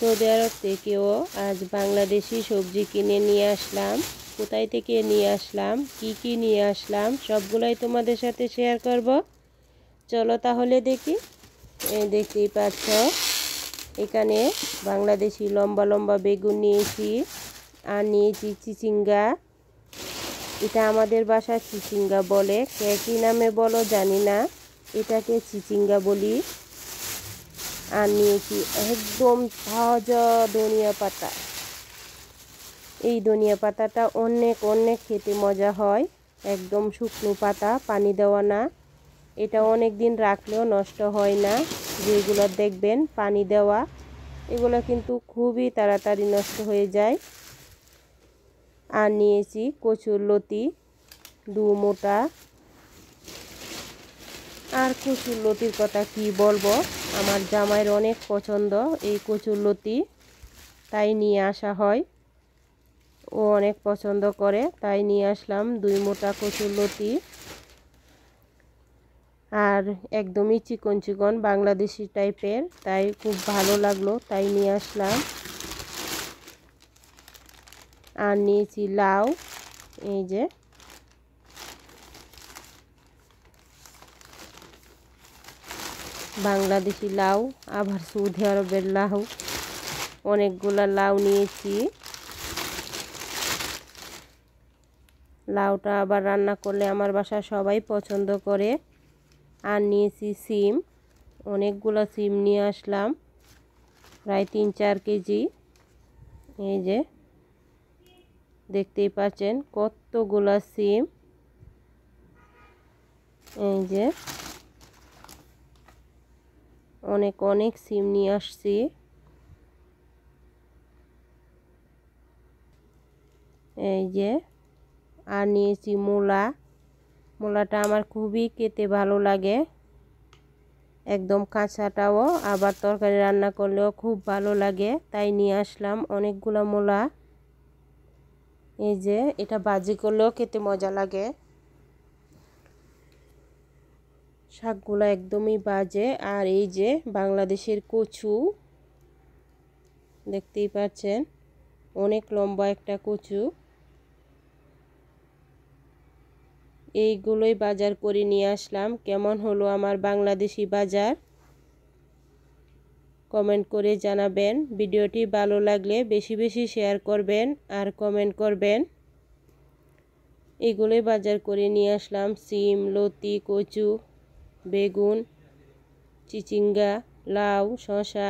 Saudi আরব থেকেও আজ বাংলাদেশি সবজি কিনে নিয়ে আসলাম। কোথায় থেকে নিয়ে আসলাম, কি নিয়ে আসলাম সবগুলাই তোমাদের সাথে শেয়ার করব। চলো তাহলে দেখি। দেখতেই পাচ্ছ এখানে বাংলাদেশি লম্বা লম্বা বেগুন নিয়েছি, আর নিয়েছি চিচিঙ্গা। এটা আমাদের বাসায় চিচিঙ্গা বলে, কে কী নামে বলো জানি না, এটাকে চিচিঙ্গা বলি। আর নিয়েছি একদম তাজা ধনিয়া পাতা। এই ধনিয়া পাতাটা অনেক অনেক খেতে মজা হয়, একদম শুকনো পাতা, পানি দেওয়া না। এটা অনেক দিন রাখলেও নষ্ট হয় না। যেগুলো দেখবেন পানি দেওয়া, এগুলো কিন্তু খুবই তাড়াতাড়ি নষ্ট হয়ে যায়। আর নিয়েছি কচুরলতি 2 মোটা। আর কচুরলতির কথা কি বলবো, আমার জামাইয়ের অনেক পছন্দ এই কচুরলতি, তাই নিয়ে আসা হয়। ও অনেক পছন্দ করে, তাই নিয়ে আসলাম 2 মোটা কচুরলতি। আর একদমই চিকন চিকন বাংলাদেশি টাইপের, তাই খুব ভালো লাগলো, তাই নিয়ে আসলাম। আর নিয়েছি লাউ, এই যে বাংলাদেশি লাউ, আবার সৌদি আরবের লাউ, অনেকগুলা লাউ নিয়েছি। লাউটা আবার রান্না করলে আমার বাসায় সবাই পছন্দ করে। আর নিয়েছি সিম, অনেকগুলা সিম নিয়ে আসলাম, প্রায় 3-4 কেজি। এই যে দেখতেই পাচ্ছেন কতগুলা সিম। এই যে অনেক অনেক সিম নিয়ে আসছি। এই যে আর নিয়েছি মূলা। মূলাটা আমার খুবই খেতে ভালো লাগে, একদম কাঁচাটাও, আবার তরকারি রান্না করলেও খুব ভালো লাগে, তাই নিয়ে আসলাম অনেকগুলো মূলা। এই যে এটা ভাজি করলেও খেতে মজা লাগে। শাকগুলো একদমই বাজে। আর এই যে বাংলাদেশের কচু, দেখতেই পাচ্ছেন অনেক লম্বা একটা কচু। এইগুলোই বাজার করে নিয়ে আসলাম। কেমন হলো আমার বাংলাদেশি বাজার কমেন্ট করে জানাবেন। ভিডিওটি ভালো লাগলে বেশি বেশি শেয়ার করবেন আর কমেন্ট করবেন। এগুলোই বাজার করে নিয়ে আসলাম, সিম, লতি, কচু, বেগুন, চিচিঙ্গা, লাউ, শসা।